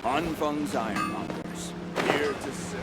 Anfang's ironmongers, here to serve.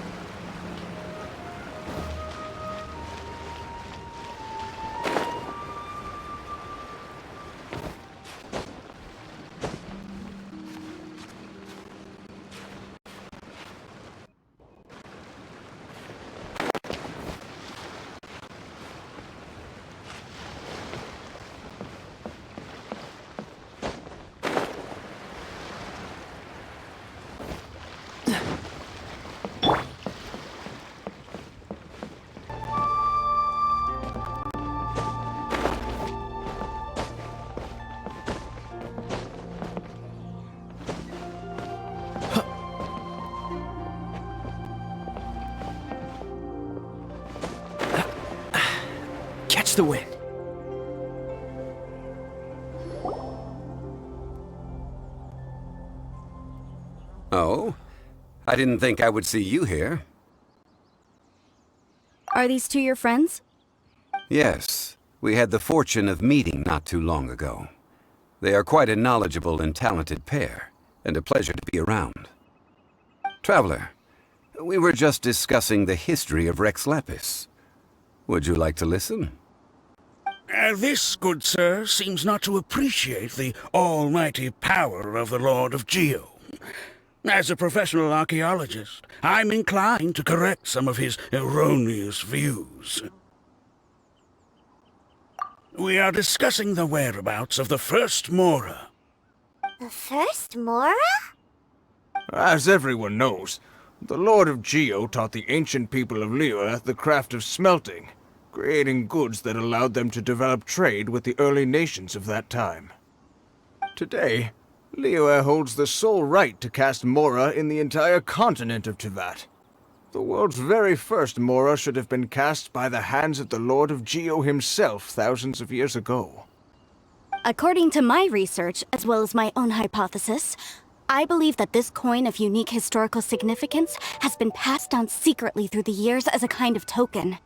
Catch the wind. Oh? I didn't think I would see you here. Are these two your friends? Yes, we had the fortune of meeting not too long ago. They are quite a knowledgeable and talented pair, and a pleasure to be around. Traveler, we were just discussing the history of Rex Lapis. Would you like to listen? This, good sir, seems not to appreciate the almighty power of the Lord of Geo. As a professional archaeologist, I'm inclined to correct some of his erroneous views. We are discussing the whereabouts of the first Mora. The first Mora? As everyone knows, the Lord of Geo taught the ancient people of Liyue the craft of smelting, creating goods that allowed them to develop trade with the early nations of that time. Today, Liyue holds the sole right to cast Mora in the entire continent of Teyvat. The world's very first Mora should have been cast by the hands of the Lord of Geo himself thousands of years ago. According to my research, as well as my own hypothesis, I believe that this coin of unique historical significance has been passed down secretly through the years as a kind of token.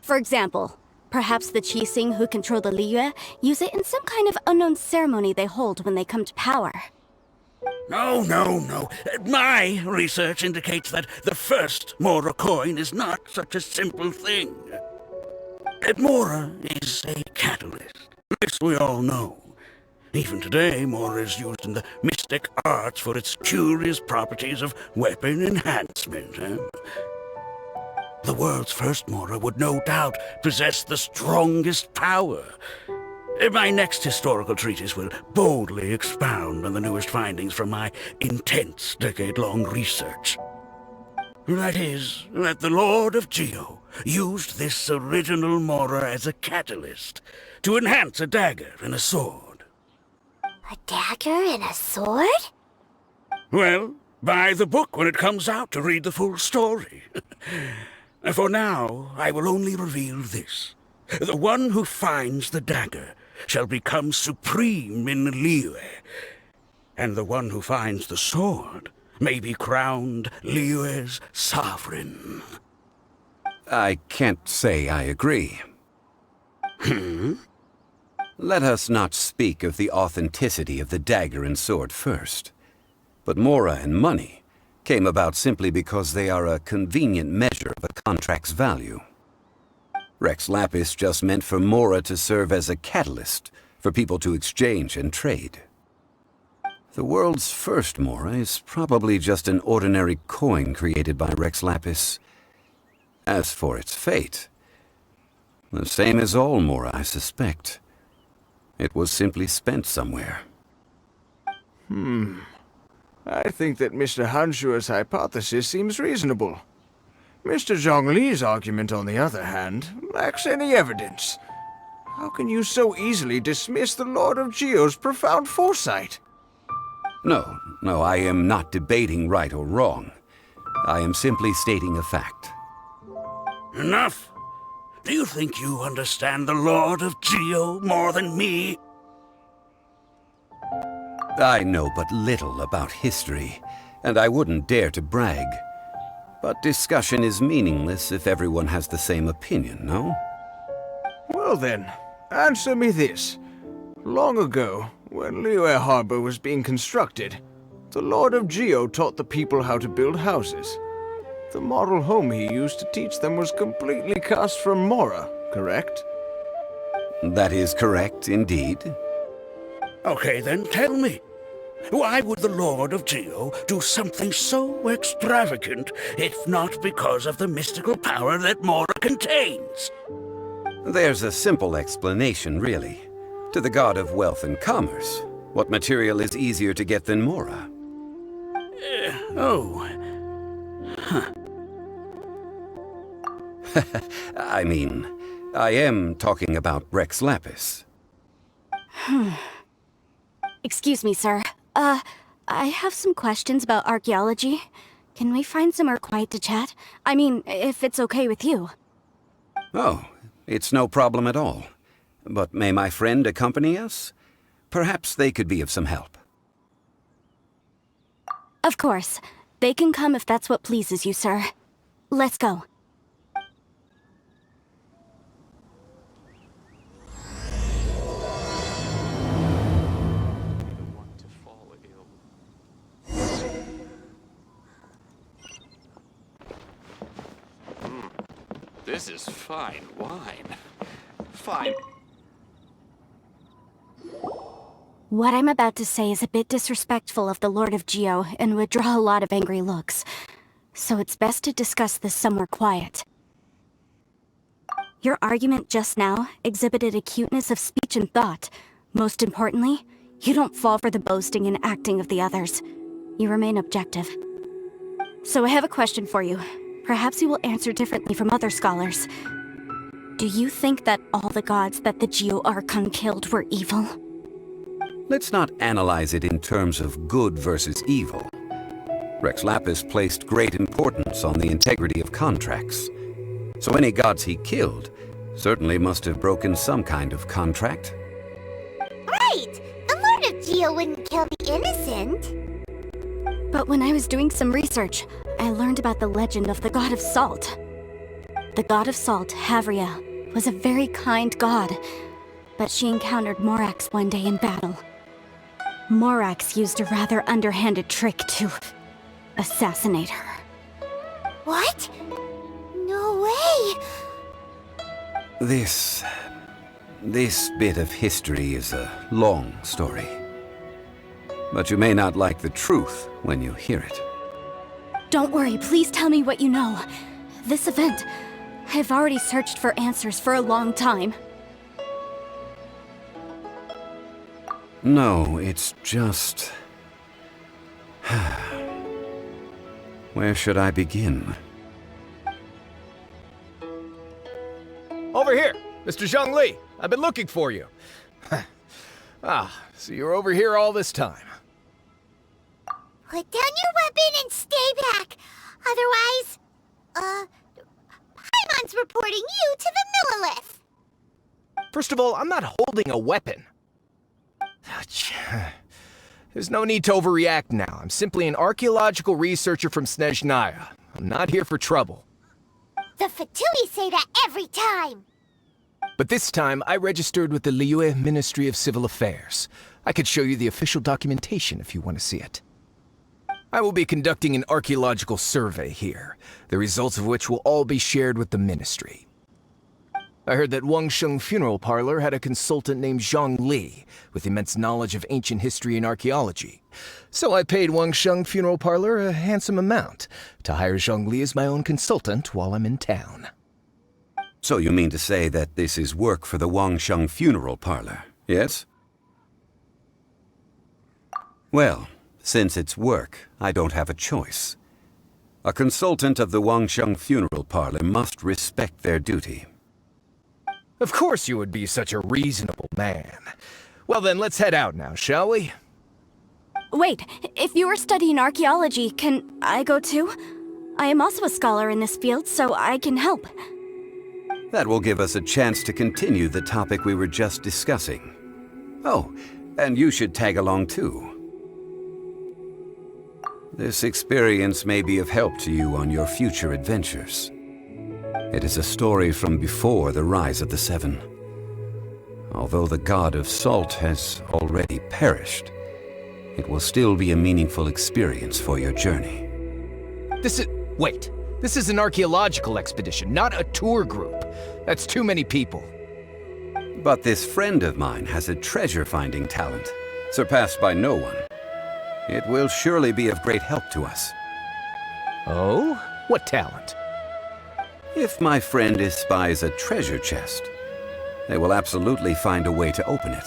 For example, perhaps the Qixing who control the Liyue use it in some kind of unknown ceremony they hold when they come to power. No. My research indicates that the first Mora coin is not such a simple thing. Mora is a catalyst. This we all know. Even today, Mora is used in the mystic arts for its curious properties of weapon enhancement. The world's first Mora would no doubt possess the strongest power. My next historical treatise will boldly expound on the newest findings from my intense decade-long research. That is, that the Lord of Geo used this original Mora as a catalyst to enhance a dagger and a sword. A dagger and a sword? Well, buy the book when it comes out to read the full story. For now, I will only reveal this. The one who finds the dagger shall become supreme in Liyue, and the one who finds the sword may be crowned Liyue's sovereign. I can't say I agree. Let us not speak of the authenticity of the dagger and sword first. But Mora and money came about simply because they are a convenient measure of a contract's value. Rex Lapis just meant for Mora to serve as a catalyst for people to exchange and trade. The world's first Mora is probably just an ordinary coin created by Rex Lapis. As for its fate, the same as all Mora, I suspect. It was simply spent somewhere. I think that Mr. Hanshua's hypothesis seems reasonable. Mr. Zhongli's argument, on the other hand, lacks any evidence. How can you so easily dismiss the Lord of Geo's profound foresight? No, I am not debating right or wrong. I am simply stating a fact. Enough! Do you think you understand the Lord of Geo more than me? I know but little about history, and I wouldn't dare to brag. But discussion is meaningless if everyone has the same opinion, no? Well then, answer me this. Long ago, when Liyue Harbor was being constructed, The Lord of Geo taught the people how to build houses. The model home he used to teach them was completely cast from Mora, correct? That is correct, indeed. Okay, then tell me. Why would the Lord of Geo do something so extravagant if not because of the mystical power that Mora contains? There's a simple explanation, really. To the god of wealth and commerce, what material is easier to get than Mora? Oh. Huh. I mean, I am talking about Rex Lapis. Excuse me, sir. I have some questions about archaeology. Can we find somewhere quiet to chat? I mean, if it's okay with you. Oh, it's no problem at all. But may my friend accompany us? Perhaps they could be of some help. Of course. They can come if that's what pleases you, sir. Let's go. This is fine wine. Fine. What I'm about to say is a bit disrespectful of the Lord of Geo and would draw a lot of angry looks. So it's best to discuss this somewhere quiet. Your argument just now exhibited acuteness of speech and thought. Most importantly, you don't fall for the boasting and acting of the others. You remain objective. So I have a question for you. Perhaps you will answer differently from other scholars. Do you think that all the gods that the Geo Archon killed were evil? Let's not analyze it in terms of good versus evil. Rex Lapis placed great importance on the integrity of contracts. So any gods he killed certainly must have broken some kind of contract. Right! The Lord of Geo wouldn't kill the innocent. But when I was doing some research, I learned about the legend of the god of salt. The god of salt, Havria, was a very kind god, but she encountered Morax one day in battle. Morax used a rather underhanded trick to assassinate her. What? No way! This bit of history is a long story. But you may not like the truth when you hear it. Don't worry, please tell me what you know. This event, I've already searched for answers for a long time. No, it's just... Where should I begin? Over here, Mr. Zhongli. I've been looking for you. So you're over here all this time. Put down your weapon and stay back. Otherwise, Paimon's reporting you to the Millilith. First of all, I'm not holding a weapon. There's no need to overreact now. I'm simply an archaeological researcher from Snezhnaya. I'm not here for trouble. The Fatui say that every time. But this time, I registered with the Liyue Ministry of Civil Affairs. I could show you the official documentation if you want to see it. I will be conducting an archaeological survey here, the results of which will all be shared with the ministry. I heard that Wangsheng Funeral Parlor had a consultant named Zhongli, with immense knowledge of ancient history and archaeology. So I paid Wangsheng Funeral Parlor a handsome amount to hire Zhongli as my own consultant while I'm in town. So you mean to say that this is work for the Wangsheng Funeral Parlor, yes? Well, since it's work, I don't have a choice. A consultant of the Wangsheng Funeral Parlor must respect their duty. Of course you would be such a reasonable man. Well then, let's head out now, shall we? Wait, if you are studying archaeology, can I go too? I am also a scholar in this field, so I can help. That will give us a chance to continue the topic we were just discussing. Oh, and you should tag along too. This experience may be of help to you on your future adventures. It is a story from before the rise of the Seven. Although the god of salt has already perished, it will still be a meaningful experience for your journey. Wait. This is an archaeological expedition, not a tour group. That's too many people. But this friend of mine has a treasure-finding talent, surpassed by no one. It will surely be of great help to us. Oh? What talent? If my friend espies a treasure chest, they will absolutely find a way to open it.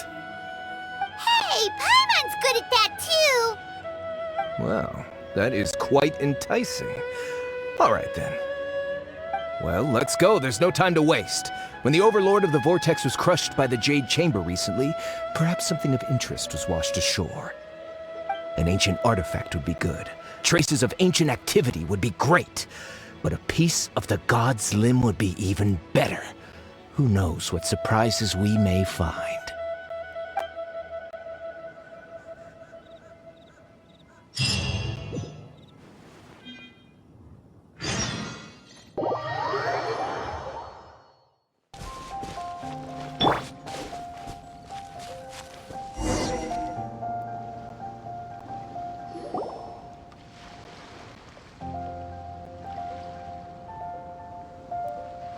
Hey, Paimon's good at that too! Well, that is quite enticing. All right, then. Well, let's go. There's no time to waste. When the Overlord of the Vortex was crushed by the Jade Chamber recently, perhaps something of interest was washed ashore. An ancient artifact would be good. Traces of ancient activity would be great. But a piece of the God's limb would be even better. Who knows what surprises we may find.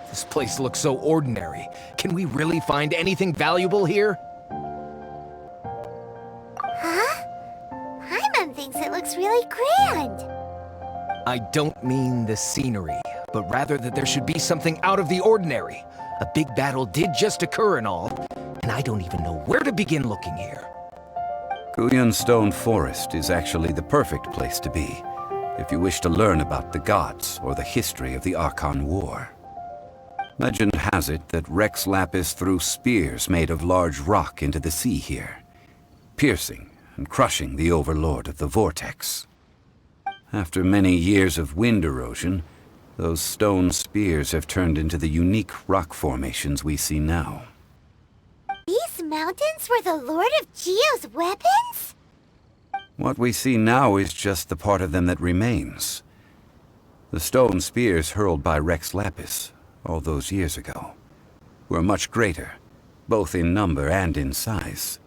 This place looks so ordinary. Can we really find anything valuable here? Huh? Paimon thinks it looks really grand. I don't mean the scenery, but rather that there should be something out of the ordinary. A big battle did just occur and all, and I don't even know where to begin looking here. Guyun Stone Forest is actually the perfect place to be, if you wish to learn about the gods or the history of the Archon War. Legend has it that Rex Lapis threw spears made of large rock into the sea here, piercing and crushing the Overlord of the Vortex. After many years of wind erosion, those stone spears have turned into the unique rock formations we see now. These mountains were the Lord of Geo's weapons? What we see now is just the part of them that remains. The stone spears hurled by Rex Lapis all those years ago were much greater, both in number and in size.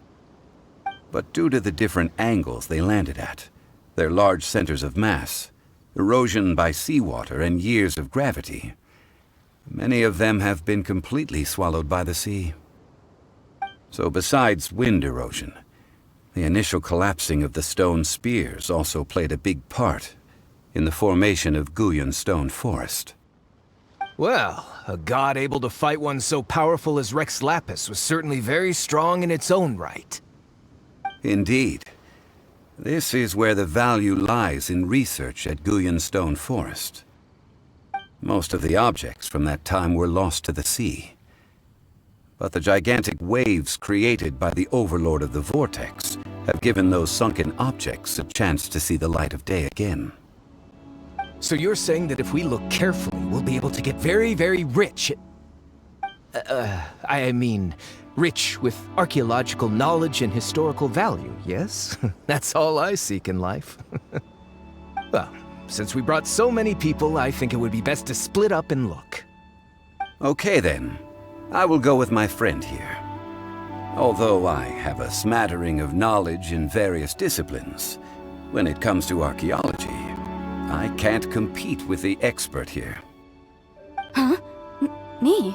But due to the different angles they landed at, their large centers of mass, erosion by seawater, and years of gravity, many of them have been completely swallowed by the sea. So besides wind erosion, the initial collapsing of the stone spears also played a big part in the formation of Guyun Stone Forest. Well, a god able to fight one so powerful as Rex Lapis was certainly very strong in its own right. Indeed. This is where the value lies in research at Guyun Stone Forest. Most of the objects from that time were lost to the sea. But the gigantic waves created by the Overlord of the Vortex have given those sunken objects a chance to see the light of day again. So you're saying that if we look carefully, we'll be able to get very, very rich I mean, rich with archaeological knowledge and historical value, yes? That's all I seek in life. Well, since we brought so many people, I think it would be best to split up and look. Okay then. I will go with my friend here. Although I have a smattering of knowledge in various disciplines, when it comes to archaeology, I can't compete with the expert here. Huh? Me?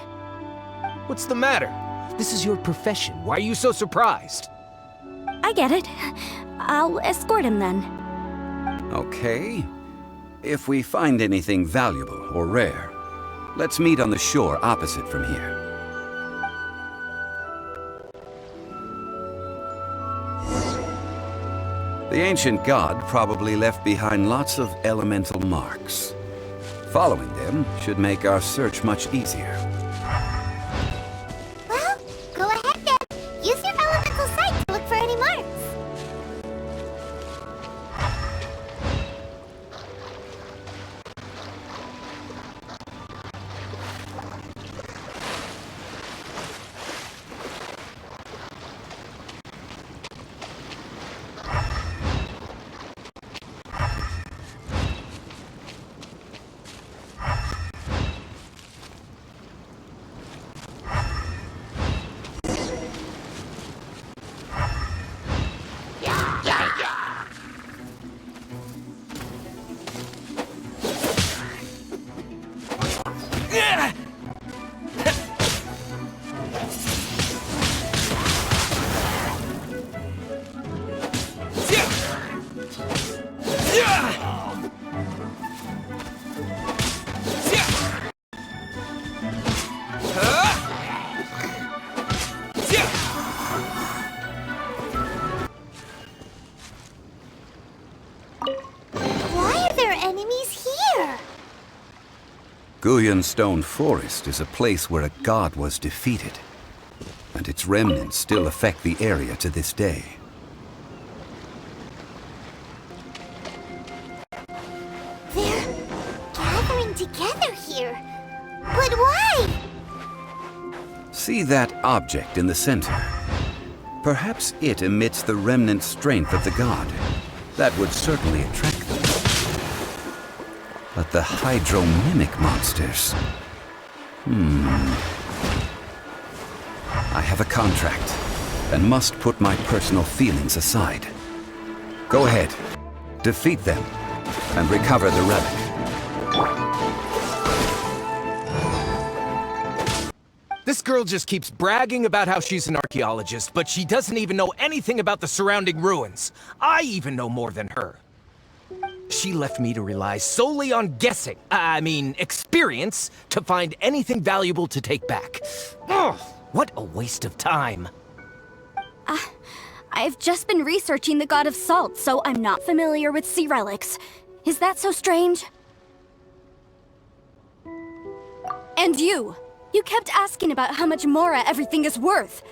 What's the matter? This is your profession. Why are you so surprised? I get it. I'll escort him then. Okay. If we find anything valuable or rare, let's meet on the shore opposite from here. The ancient god probably left behind lots of elemental marks. Following them should make our search much easier. Well, go ahead then. Use your elemental sight to look for any marks. Why are there enemies here? Guyan Stone Forest is a place where a god was defeated, and its remnants still affect the area to this day. They're gathering together here. But why? See that object in the center? Perhaps it emits the remnant strength of the god. That would certainly attract them. But the hydro-mimic monsters... I have a contract, and must put my personal feelings aside. Go ahead, defeat them, and recover the relic. This girl just keeps bragging about how she's an archaeologist, but she doesn't even know anything about the surrounding ruins. I even know more than her. She left me to rely solely on guessing, experience, to find anything valuable to take back. Ugh, what a waste of time. I've just been researching the God of Salt, so I'm not familiar with sea relics. Is that so strange? And you kept asking about how much Mora everything is worth.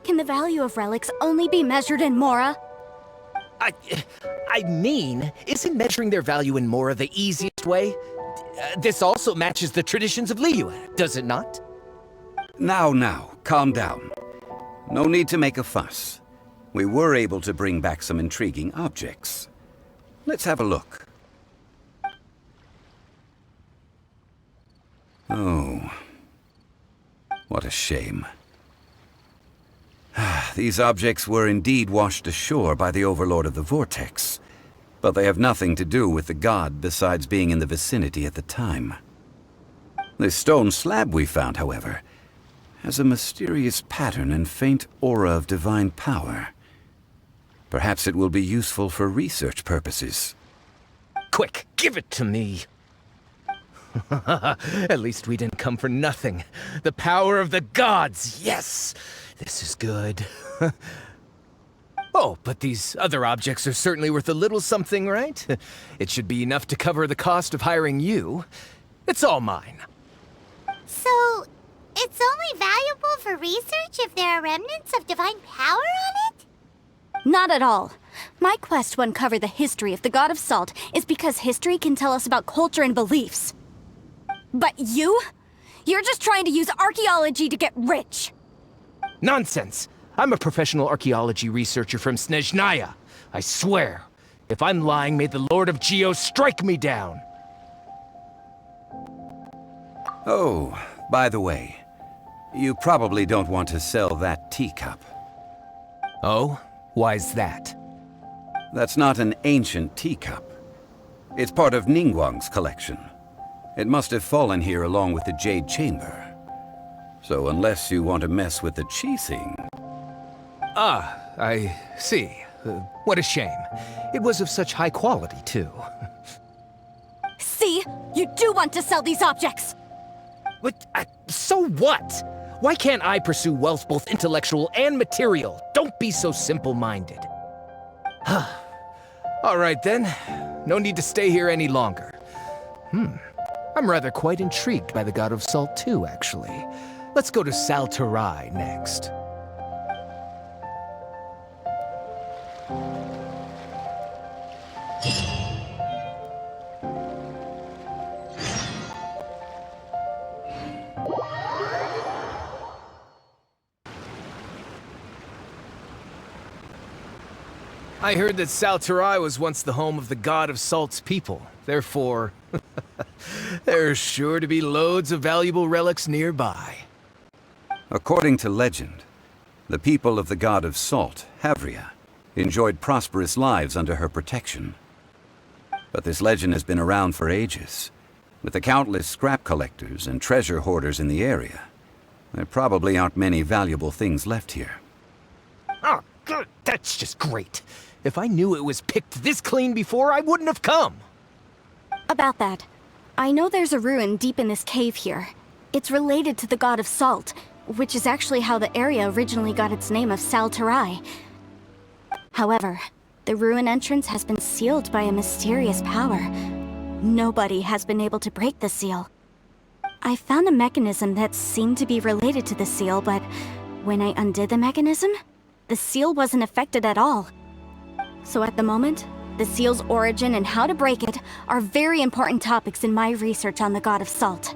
Can the value of relics only be measured in Mora? Isn't measuring their value in Mora the easiest way? This also matches the traditions of Liyue, does it not? Now, calm down. No need to make a fuss. We were able to bring back some intriguing objects. Let's have a look. Oh, what a shame. These objects were indeed washed ashore by the Overlord of the Vortex, but they have nothing to do with the god besides being in the vicinity at the time. The stone slab we found, however, has a mysterious pattern and faint aura of divine power. Perhaps it will be useful for research purposes. Quick, give it to me. At least we didn't come for nothing. The power of the gods, yes! This is good. Oh, but these other objects are certainly worth a little something, right? It should be enough to cover the cost of hiring you. It's all mine. So, it's only valuable for research if there are remnants of divine power on it? Not at all. My quest to uncover the history of the God of Salt is because history can tell us about culture and beliefs. But you're just trying to use archaeology to get rich. Nonsense! I'm a professional archaeology researcher from Snezhnaya. I swear, if I'm lying, may the Lord of Geo strike me down. Oh, by the way, you probably don't want to sell that teacup. Oh? Why's that? That's not an ancient teacup. It's part of Ningguang's collection. It must have fallen here along with the Jade Chamber. So unless you want to mess with the Qixing... Ah, I see. What a shame. It was of such high quality, too. See? You do want to sell these objects! But, so what? Why can't I pursue wealth both intellectual and material? Don't be so simple-minded. All right, then. No need to stay here any longer. I'm rather quite intrigued by the God of Salt, too, actually. Let's go to Saltarai next. I heard that Saltarai was once the home of the God of Salt's people. Therefore, there's sure to be loads of valuable relics nearby. According to legend, the people of the God of Salt, Havria, enjoyed prosperous lives under her protection. But this legend has been around for ages. With the countless scrap collectors and treasure hoarders in the area, there probably aren't many valuable things left here. Oh, good. That's just great. If I knew it was picked this clean before, I wouldn't have come. About that, I know there's a ruin deep in this cave here. It's related to the god of salt, which is actually how the area originally got its name of Sal Terai. However, the ruin entrance has been sealed by a mysterious power. Nobody has been able to break the seal. I found a mechanism that seemed to be related to the seal, but when I undid the mechanism, the seal wasn't affected at all. So at the moment, the seal's origin and how to break it are very important topics in my research on the god of salt.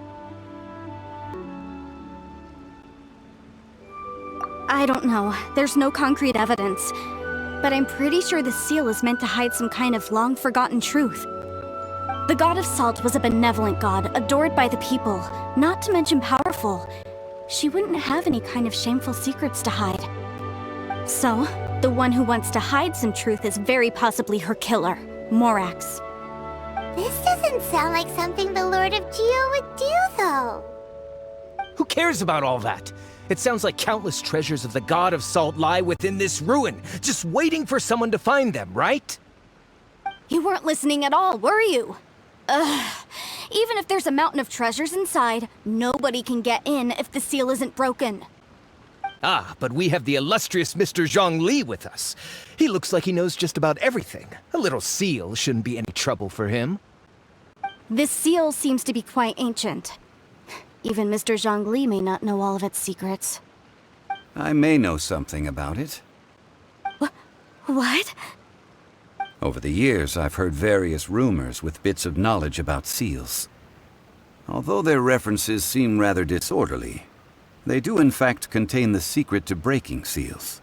I don't know. There's no concrete evidence. But I'm pretty sure the seal is meant to hide some kind of long-forgotten truth. The god of salt was a benevolent god, adored by the people, not to mention powerful. She wouldn't have any kind of shameful secrets to hide. So, the one who wants to hide some truth is very possibly her killer, Morax. This doesn't sound like something the Lord of Geo would do, though. Who cares about all that? It sounds like countless treasures of the god of salt lie within this ruin, just waiting for someone to find them, right? You weren't listening at all, were you? Ugh. Even if there's a mountain of treasures inside, nobody can get in if the seal isn't broken. Ah, but we have the illustrious Mr. Zhongli with us. He looks like he knows just about everything. A little seal shouldn't be any trouble for him. This seal seems to be quite ancient. Even Mr. Zhongli may not know all of its secrets. I may know something about it. What? Over the years, I've heard various rumors with bits of knowledge about seals. Although their references seem rather disorderly, they do in fact contain the secret to breaking seals.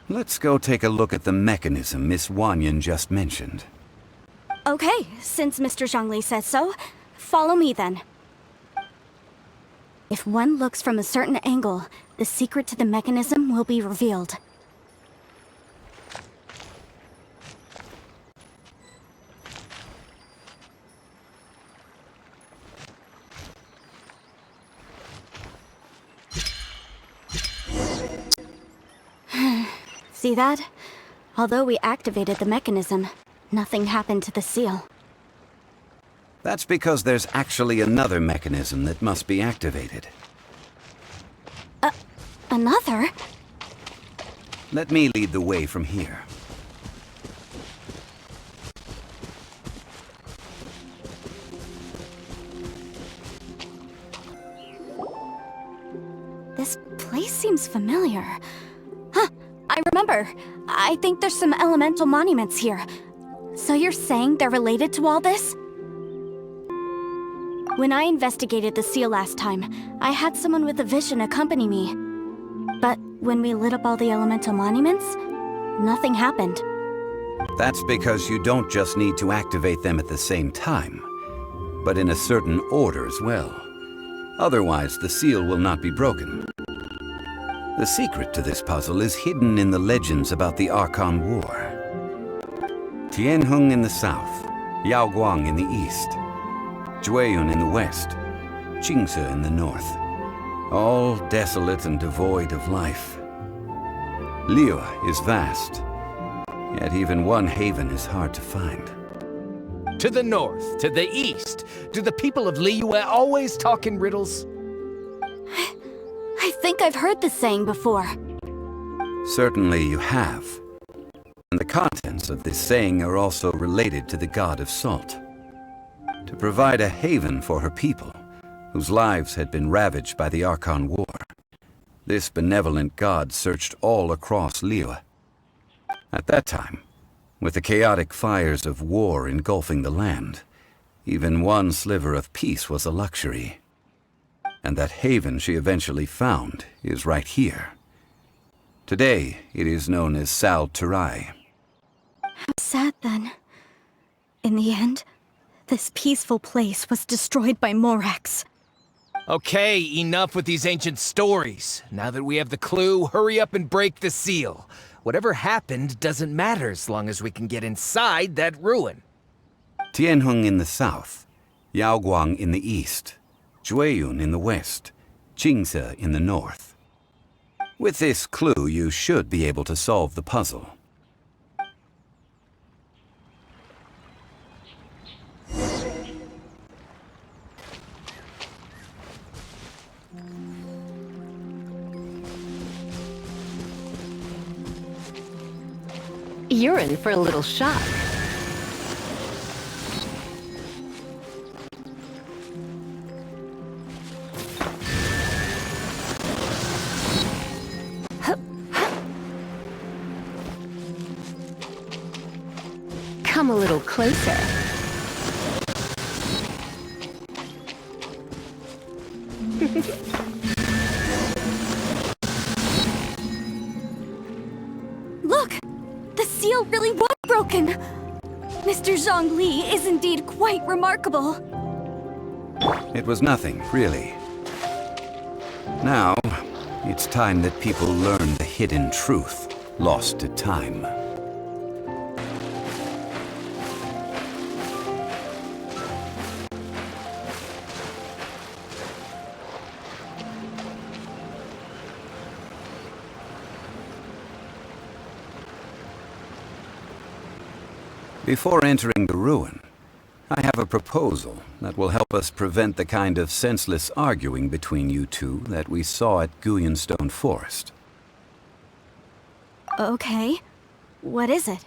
Let's go take a look at the mechanism Miss Wanyan just mentioned. Okay, since Mr. Zhongli says so, follow me then. If one looks from a certain angle, the secret to the mechanism will be revealed. See that? Although we activated the mechanism, nothing happened to the seal. That's because there's actually another mechanism that must be activated. Another? Let me lead the way from here. This place seems familiar. Huh, I remember. I think there's some elemental monuments here. So you're saying they're related to all this? When I investigated the seal last time, I had someone with a vision accompany me. But when we lit up all the elemental monuments, nothing happened. That's because you don't just need to activate them at the same time, but in a certain order as well. Otherwise, the seal will not be broken. The secret to this puzzle is hidden in the legends about the Archon War. Tianheng in the south, Yaoguang in the east, Jueyun in the west, Qingce in the north. All desolate and devoid of life. Liyue is vast, yet even one haven is hard to find. To the north, to the east. Do the people of Liyue always talk in riddles? I think I've heard this saying before. Certainly you have. And the contents of this saying are also related to the god of salt. To provide a haven for her people, whose lives had been ravaged by the Archon War, this benevolent god searched all across Liyue. At that time, with the chaotic fires of war engulfing the land, even one sliver of peace was a luxury. And that haven she eventually found is right here. Today, it is known as Sal Terai. How sad then. In the end, this peaceful place was destroyed by Morax. Okay, enough with these ancient stories. Now that we have the clue, hurry up and break the seal. Whatever happened doesn't matter as long as we can get inside that ruin. Tianheng in the south, Yaoguang in the east, Jueyun in the west, Jingze in the north. With this clue, you should be able to solve the puzzle. You're in for a little shock. Come a little closer. Look! The seal really was broken! Mr. Zhongli is indeed quite remarkable. It was nothing, really. Now, it's time that people learn the hidden truth, lost to time. Before entering the ruin, I have a proposal that will help us prevent the kind of senseless arguing between you two that we saw at Guyonstone Forest. Okay. What is it?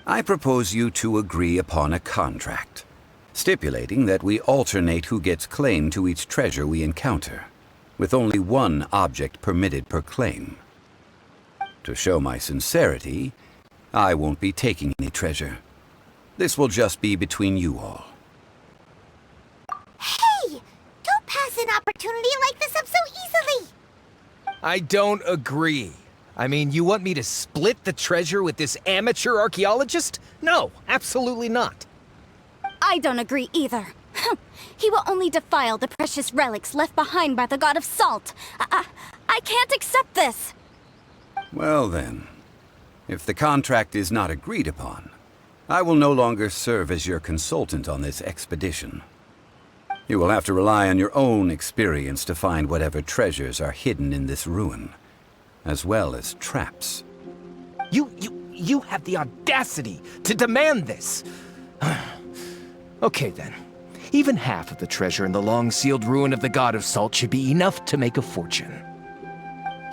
I propose you two agree upon a contract, stipulating that we alternate who gets claim to each treasure we encounter, with only one object permitted per claim. To show my sincerity, I won't be taking any treasure. This will just be between you all. Hey! Don't pass an opportunity like this up so easily! I don't agree. I mean, you want me to split the treasure with this amateur archaeologist? No, absolutely not. I don't agree either. He will only defile the precious relics left behind by the god of salt. I can't accept this. Well then, if the contract is not agreed upon, I will no longer serve as your consultant on this expedition. You will have to rely on your own experience to find whatever treasures are hidden in this ruin, as well as traps. You have the audacity to demand this. Okay then. Even half of the treasure in the long-sealed ruin of the God of Salt should be enough to make a fortune.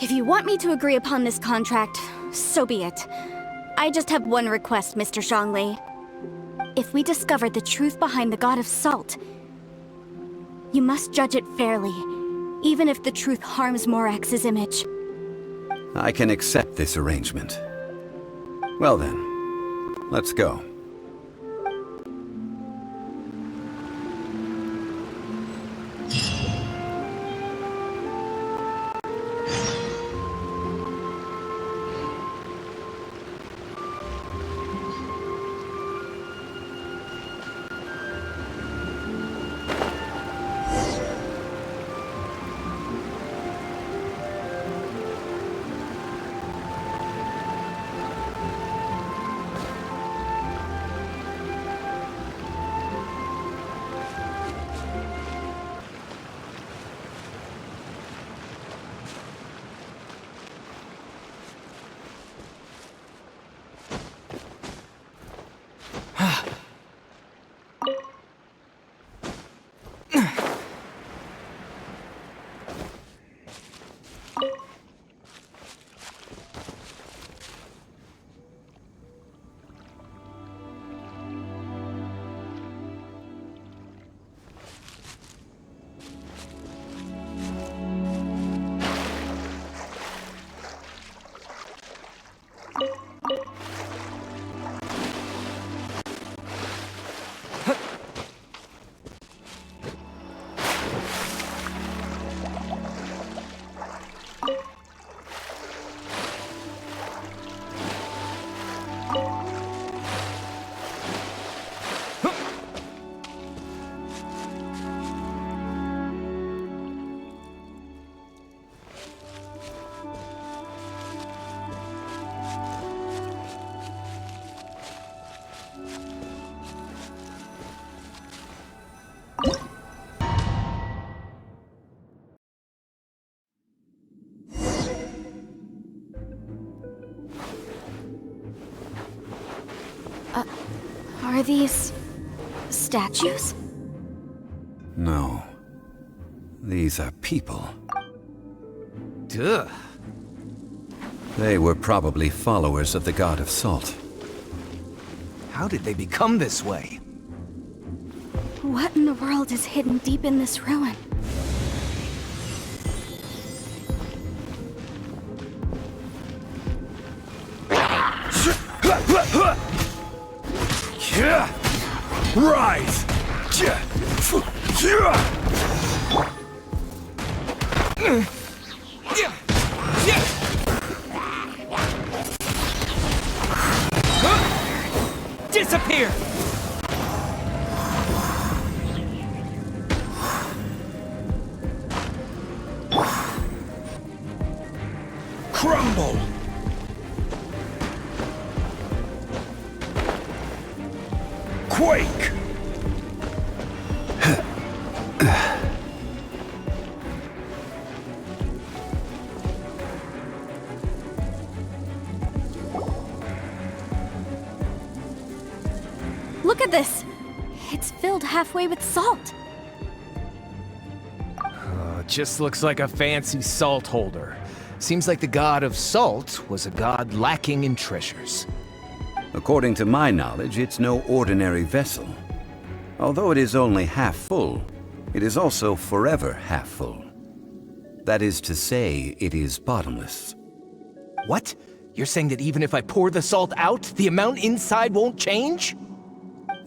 If you want me to agree upon this contract, so be it. I just have one request, Mr. Zhongli. If we discover the truth behind the God of Salt, you must judge it fairly, even if the truth harms Morax's image. I can accept this arrangement. Well then, let's go. Are these statues? No. These are people. Duh. They were probably followers of the god of salt. How did they become this way? What in the world is hidden deep in this ruin? Rise! Disappear! Crumble! Quake! Look at this! It's filled halfway with salt. Just looks like a fancy salt holder. Seems like the god of salt was a god lacking in treasures. According to my knowledge, it's no ordinary vessel. Although it is only half full, it is also forever half full. That is to say, it is bottomless. What? You're saying that even if I pour the salt out, the amount inside won't change?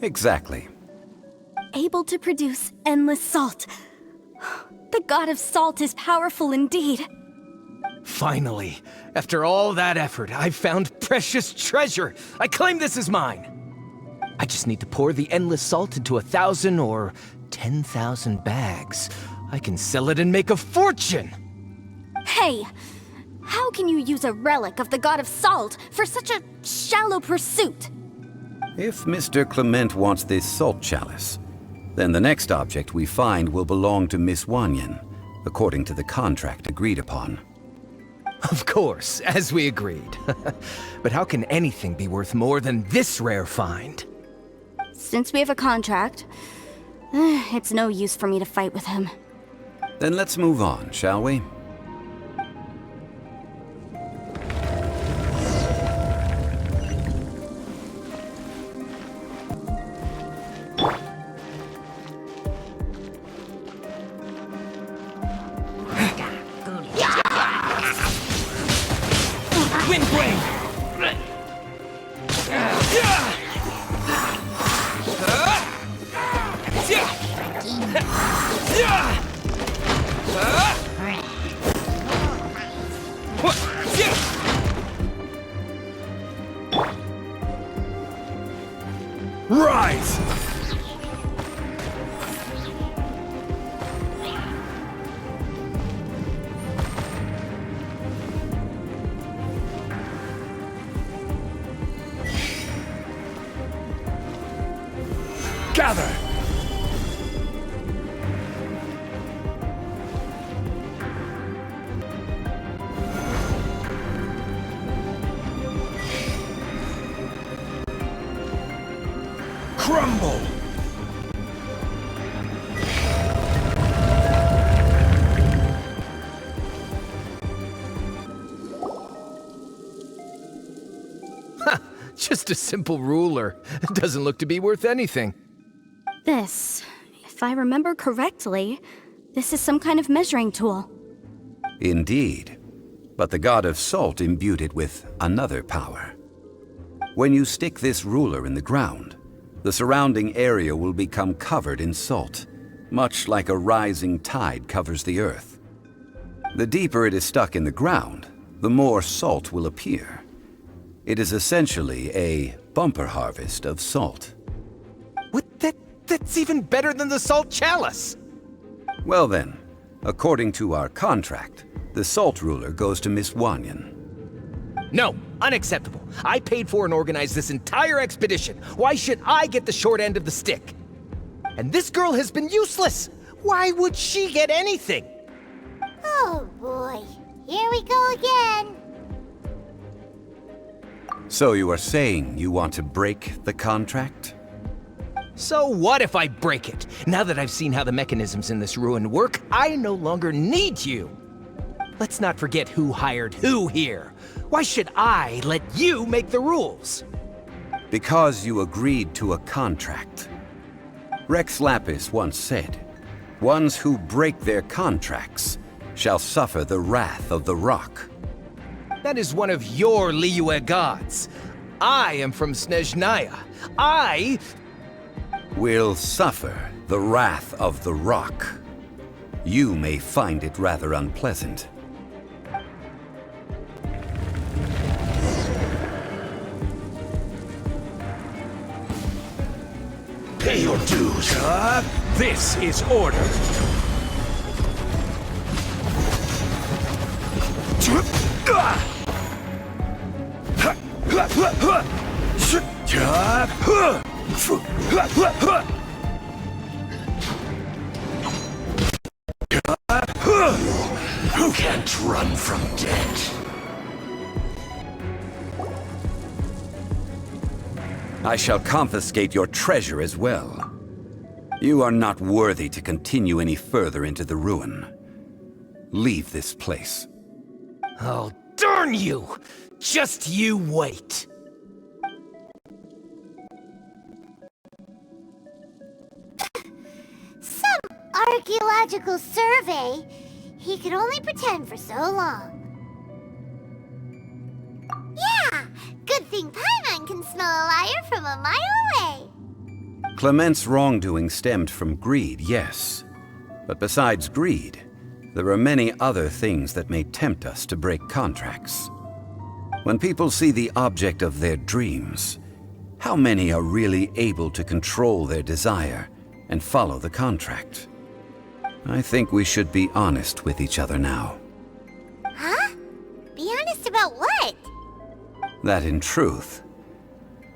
Exactly. Able to produce endless salt. The god of salt is powerful indeed. Finally, after all that effort, I've found precious treasure. I claim this as mine. I just need to pour the endless salt into 1,000 or 10,000 bags. I can sell it and make a fortune! Hey! How can you use a relic of the god of salt for such a shallow pursuit? If Mr. Clement wants this salt chalice, then the next object we find will belong to Miss Wanyan, according to the contract agreed upon. Of course, as we agreed. But how can anything be worth more than this rare find? Since we have a contract, it's no use for me to fight with him. Then let's move on, shall we? Windbreak! Rise! Gather! Crumble! Just a simple ruler. It doesn't look to be worth anything. This, if I remember correctly, this is some kind of measuring tool. Indeed. But the god of salt imbued it with another power. When you stick this ruler in the ground, the surrounding area will become covered in salt, much like a rising tide covers the earth. The deeper it is stuck in the ground, the more salt will appear. It is essentially a bumper harvest of salt. What? That's even better than the salt chalice! Well then, according to our contract, the salt ruler goes to Miss Wanyan. No, unacceptable. I paid for and organized this entire expedition. Why should I get the short end of the stick? And this girl has been useless! Why would she get anything? Oh boy, here we go again. So you are saying you want to break the contract? So what if I break it? Now that I've seen how the mechanisms in this ruin work, I no longer need you. Let's not forget who hired who here. Why should I let you make the rules? Because you agreed to a contract. Rex Lapis once said, "Ones who break their contracts shall suffer the wrath of the rock." That is one of your Liyue gods. I am from Snezhnaya. I Will suffer the wrath of the rock. You may find it rather unpleasant. Pay your dues. This is order. You can't run from death. I shall confiscate your treasure as well. You are not worthy to continue any further into the ruin. Leave this place. Oh, darn you! Just you wait. Some archaeological survey. He could only pretend for so long. Yeah! Good thing Paimon can smell a liar from a mile away. Clement's wrongdoing stemmed from greed, yes. But besides greed, there are many other things that may tempt us to break contracts. When people see the object of their dreams, how many are really able to control their desire and follow the contract? I think we should be honest with each other now. Huh? Be honest about what? That in truth,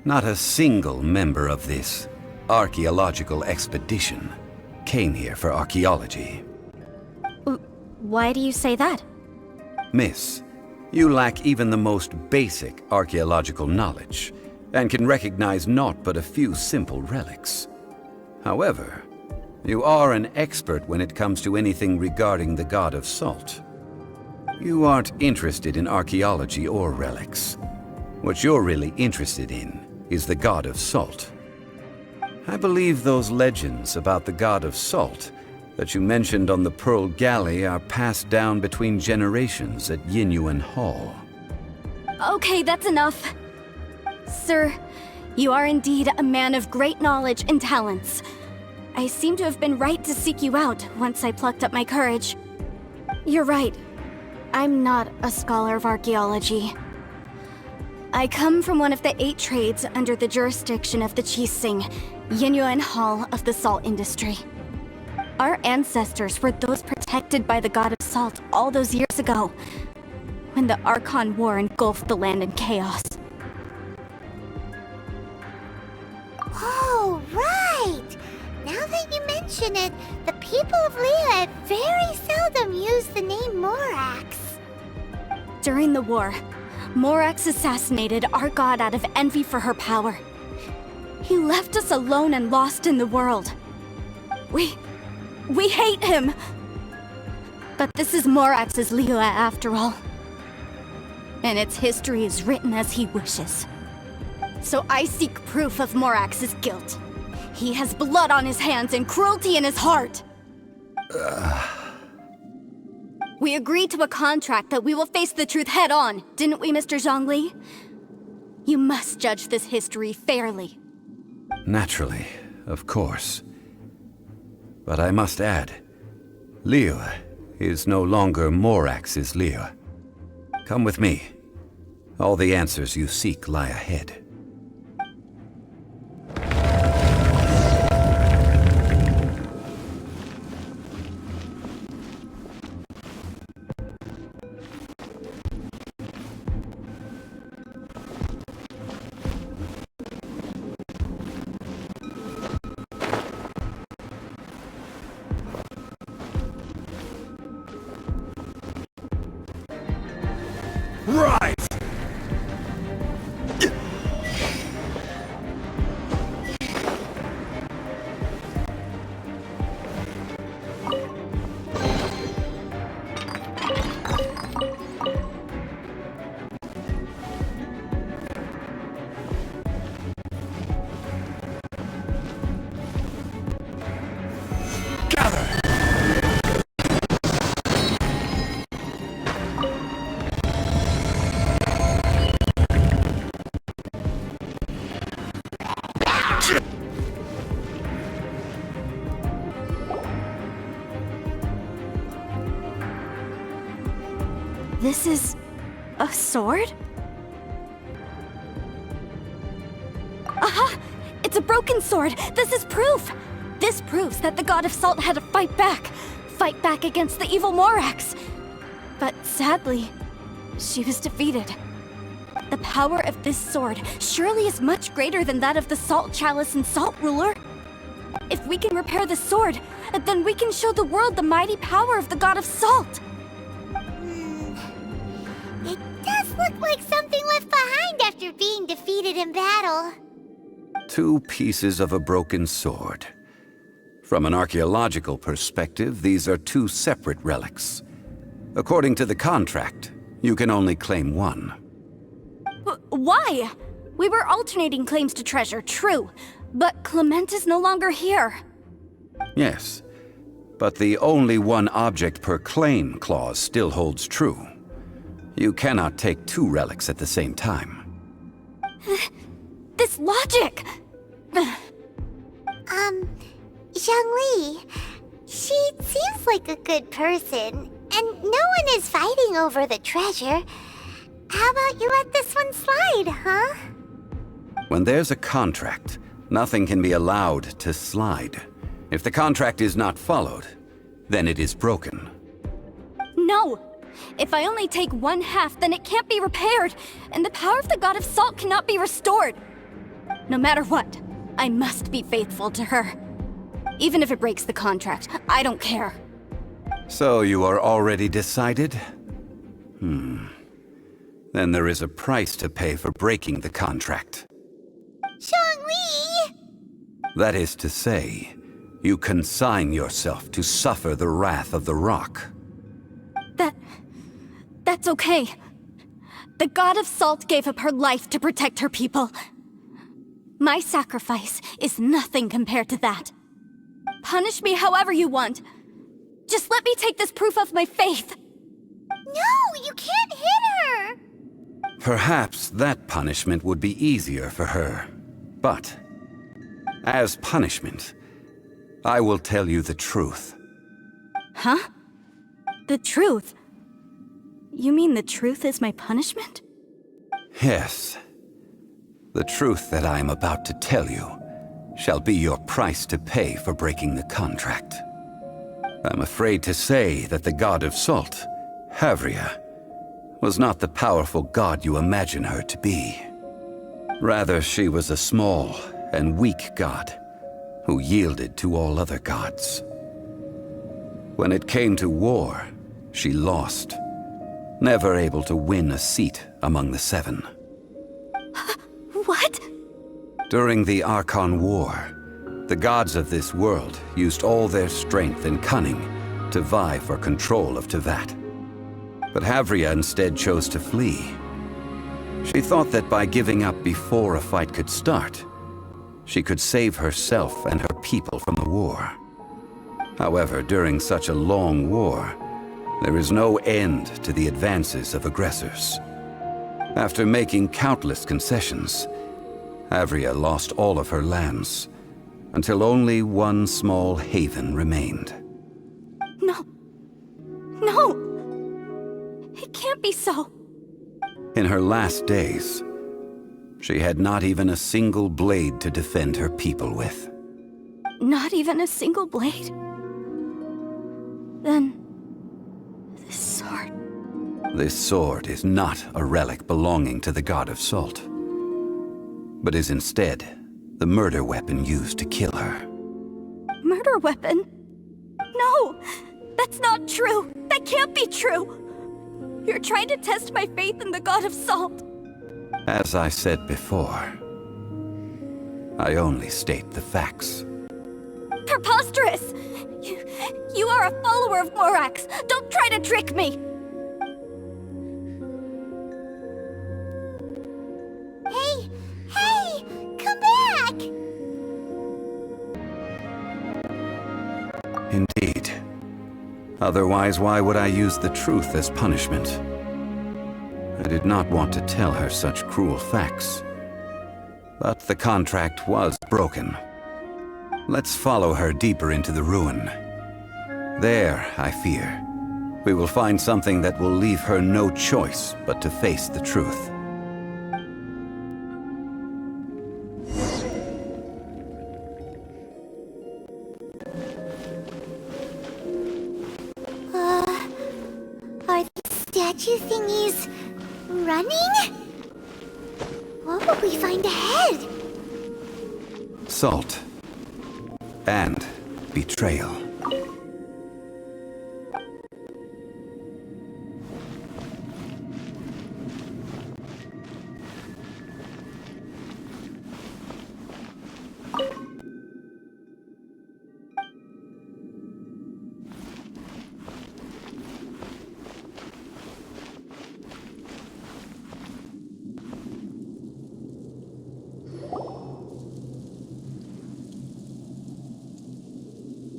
not a single member of this archaeological expedition came here for archaeology. Why do you say that? Miss, you lack even the most basic archaeological knowledge, and can recognize naught but a few simple relics. However, you are an expert when it comes to anything regarding the god of salt. You aren't interested in archaeology or relics. What you're really interested in is the god of salt. I believe those legends about the god of salt that you mentioned on the Pearl Galley are passed down between generations at Yinyuan Hall. Okay, that's enough. Sir, you are indeed a man of great knowledge and talents. I seem to have been right to seek you out once I plucked up my courage. You're right. I'm not a scholar of archaeology. I come from one of the 8 trades under the jurisdiction of the Qixing, Yinyuan Hall of the salt industry. Our ancestors were those protected by the god of salt all those years ago, when the Archon War engulfed the land in chaos. Oh, right! Now that you mention it, the people of Liyue very seldom use the name Morax. During the war, Morax assassinated our god out of envy for her power. He left us alone and lost in the world. We hate him! But this is Morax's Liyue after all. And its history is written as he wishes. So I seek proof of Morax's guilt. He has blood on his hands and cruelty in his heart. We agreed to a contract that we will face the truth head on, didn't we, Mr. Zhongli? You must judge this history fairly. Naturally, of course. But I must add, Liyue is no longer Morax's Liyue. Come with me. All the answers you seek lie ahead. Right! This is a sword? Aha! It's a broken sword! This is proof! This proves that the God of Salt had to fight back. Fight back against the evil Morax. But sadly, she was defeated. The power of this sword surely is much greater than that of the Salt Chalice and Salt Ruler. If we can repair the sword, then we can show the world the mighty power of the God of Salt. It does look like something left behind after being defeated in battle. 2 pieces of a broken sword. From an archaeological perspective, these are 2 separate relics. According to the contract, you can only claim one. Why? We were alternating claims to treasure, true. But Clement is no longer here. Yes, but the only one object per claim clause still holds true. You cannot take 2 relics at the same time. This logic! Zhongli, she seems like a good person, and no one is fighting over the treasure. How about you let this one slide, huh? When there's a contract, nothing can be allowed to slide. If the contract is not followed, then it is broken. No! If I only take 1/2, then it can't be repaired, and the power of the God of Salt cannot be restored. No matter what, I must be faithful to her. Even if it breaks the contract, I don't care. So you are already decided? Then there is a price to pay for breaking the contract. Zhongli! That is to say, you consign yourself to suffer the wrath of the rock. That's okay. The God of Salt gave up her life to protect her people. My sacrifice is nothing compared to that. Punish me however you want. Just let me take this proof of my faith. No, you can't hit her! Perhaps that punishment would be easier for her. But, as punishment, I will tell you the truth. Huh? The truth? You mean the truth is my punishment? Yes. The truth that I am about to tell you shall be your price to pay for breaking the contract. I'm afraid to say that the God of Salt, Havria, was not the powerful god you imagine her to be. Rather, she was a small and weak god who yielded to all other gods. When it came to war, she lost, never able to win a seat among the 7. What? During the Archon War, the gods of this world used all their strength and cunning to vie for control of Tevat. But Havria instead chose to flee. She thought that by giving up before a fight could start, she could save herself and her people from the war. However, during such a long war, there is no end to the advances of aggressors. After making countless concessions, Havria lost all of her lands, until only one small haven remained. No. No! It can't be so. In her last days, she had not even a single blade to defend her people with. Not even a single blade? Then... this sword... This sword is not a relic belonging to the God of Salt, but is instead the murder weapon used to kill her. Murder weapon? No! That's not true! That can't be true! You're trying to test my faith in the God of Salt. As I said before, I only state the facts. Preposterous! You are a follower of Morax! Don't try to trick me! Hey! Come back! Indeed. Otherwise, why would I use the truth as punishment? I did not want to tell her such cruel facts. But the contract was broken. Let's follow her deeper into the ruin. There, I fear, we will find something that will leave her no choice but to face the truth. Are these statue thingies running? What will we find ahead? Salt. And betrayal.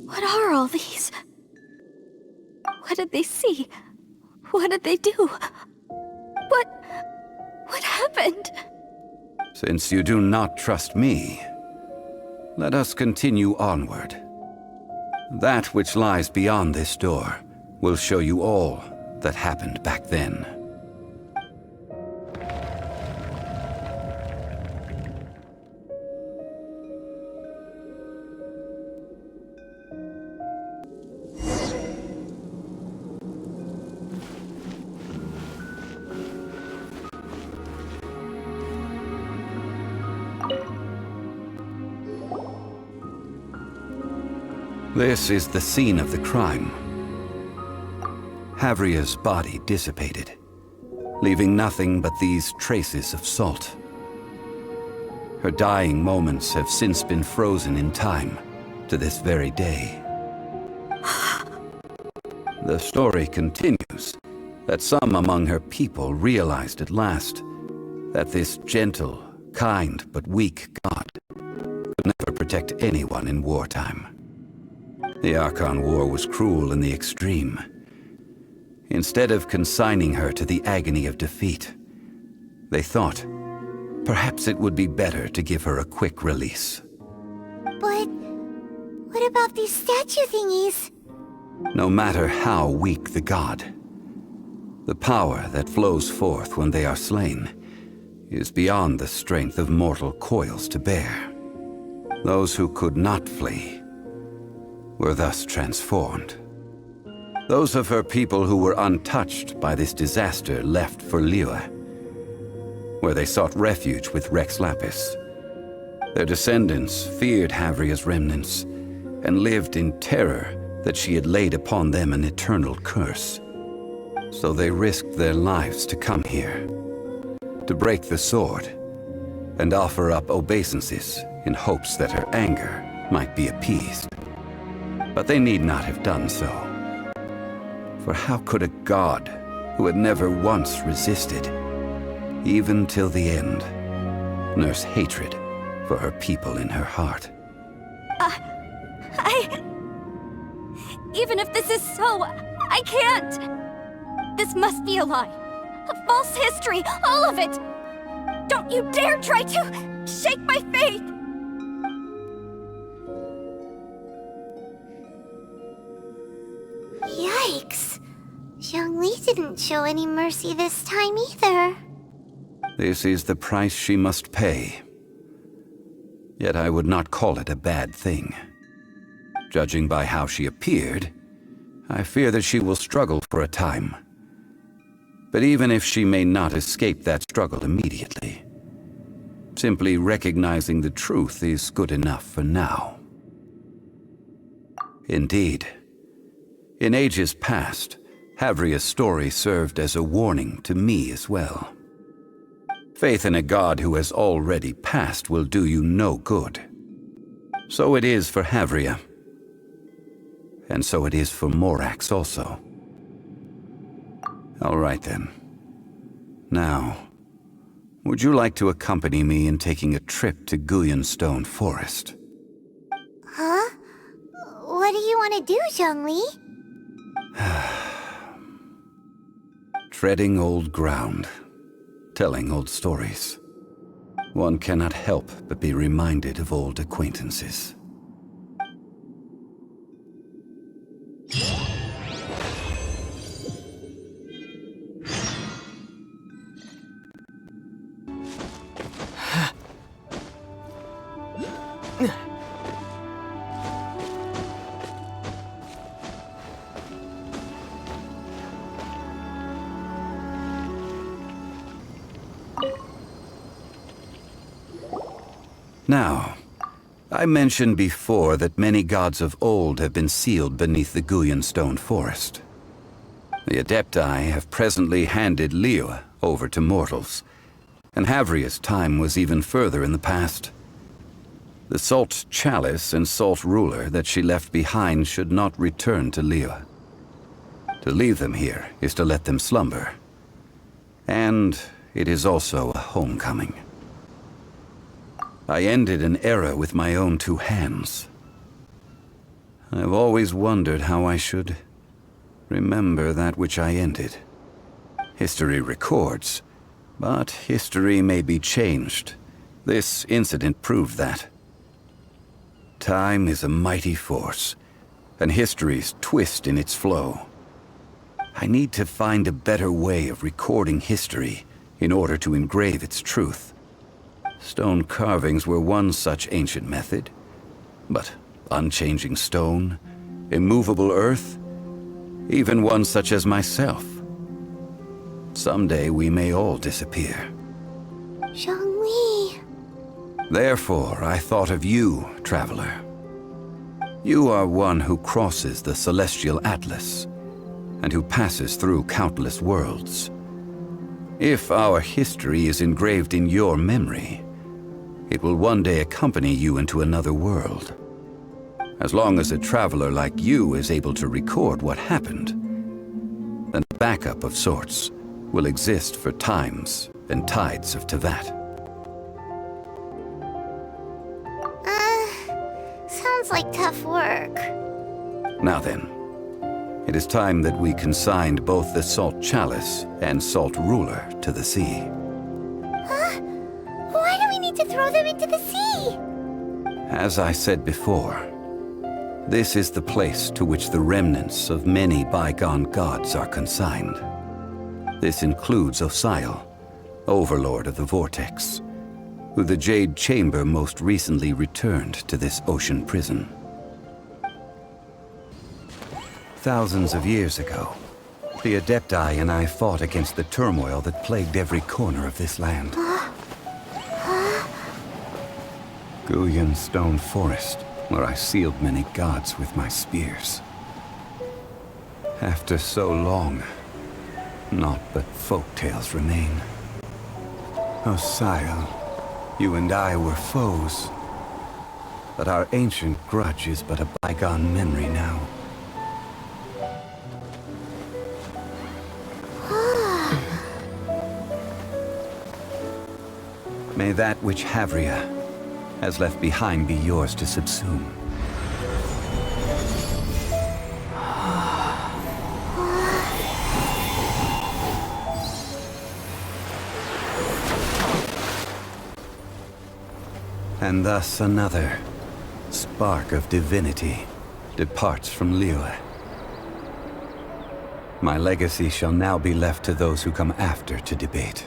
What are all these? What did they see? What did they do? What happened? Since you do not trust me, let us continue onward. That which lies beyond this door will show you all that happened back then. This is the scene of the crime. Havria's body dissipated, leaving nothing but these traces of salt. Her dying moments have since been frozen in time to this very day. The story continues that some among her people realized at last that this gentle, kind, but weak god could never protect anyone in wartime. The Archon War was cruel in the extreme. Instead of consigning her to the agony of defeat, they thought perhaps it would be better to give her a quick release. But what about these statue thingies? No matter how weak the god, the power that flows forth when they are slain is beyond the strength of mortal coils to bear. Those who could not flee were thus transformed. Those of her people who were untouched by this disaster left for Liyue, where they sought refuge with Rex Lapis. Their descendants feared Havria's remnants and lived in terror that she had laid upon them an eternal curse. So they risked their lives to come here, to break the sword, and offer up obeisances in hopes that her anger might be appeased. But they need not have done so. For how could a god who had never once resisted, even till the end, nurse hatred for her people in her heart? Even if this is so, I can't! This must be a lie. A false history, all of it! Don't you dare try to shake my faith! Yikes. Zhongli didn't show any mercy this time either. This is the price she must pay. Yet I would not call it a bad thing. Judging by how she appeared, I fear that she will struggle for a time. But even if she may not escape that struggle immediately, simply recognizing the truth is good enough for now. Indeed, in ages past, Havria's story served as a warning to me as well. Faith in a god who has already passed will do you no good. So it is for Havria. And so it is for Morax also. All right then. Now, would you like to accompany me in taking a trip to Guyonstone Forest? Huh? What do you want to do, Zhongli? Treading old ground, telling old stories. One cannot help but be reminded of old acquaintances. Now, I mentioned before that many gods of old have been sealed beneath the Guyan stone forest. The Adepti have presently handed Liyue over to mortals, and Havria's time was even further in the past. The Salt Chalice and Salt Ruler that she left behind should not return to Liyue. To leave them here is to let them slumber. And it is also a homecoming. I ended an era with my own two hands. I've always wondered how I should remember that which I ended. History records, but history may be changed. This incident proved that. Time is a mighty force, and history's twist in its flow. I need to find a better way of recording history in order to engrave its truth. Stone carvings were one such ancient method, but unchanging stone, immovable earth, even one such as myself. Someday we may all disappear. Zhongli. Therefore, I thought of you, traveler. You are one who crosses the celestial atlas, and who passes through countless worlds. If our history is engraved in your memory, it will one day accompany you into another world. As long as a traveler like you is able to record what happened, then a backup of sorts will exist for times and tides of Teyvat. Sounds like tough work. Now then, it is time that we consigned both the Salt Chalice and Salt Ruler to the sea. Why do we need to throw them into the sea? As I said before, this is the place to which the remnants of many bygone gods are consigned. This includes Osial, Overlord of the Vortex, who the Jade Chamber most recently returned to this ocean prison. Thousands of years ago, the Adepti and I fought against the turmoil that plagued every corner of this land. Guyan Stone Forest, where I sealed many gods with my spears. After so long, naught but folk tales remain. Osial, you and I were foes, but our ancient grudge is but a bygone memory now. May that which Havria has left behind be yours to subsume. And thus another spark of divinity departs from Liyue. My legacy shall now be left to those who come after to debate.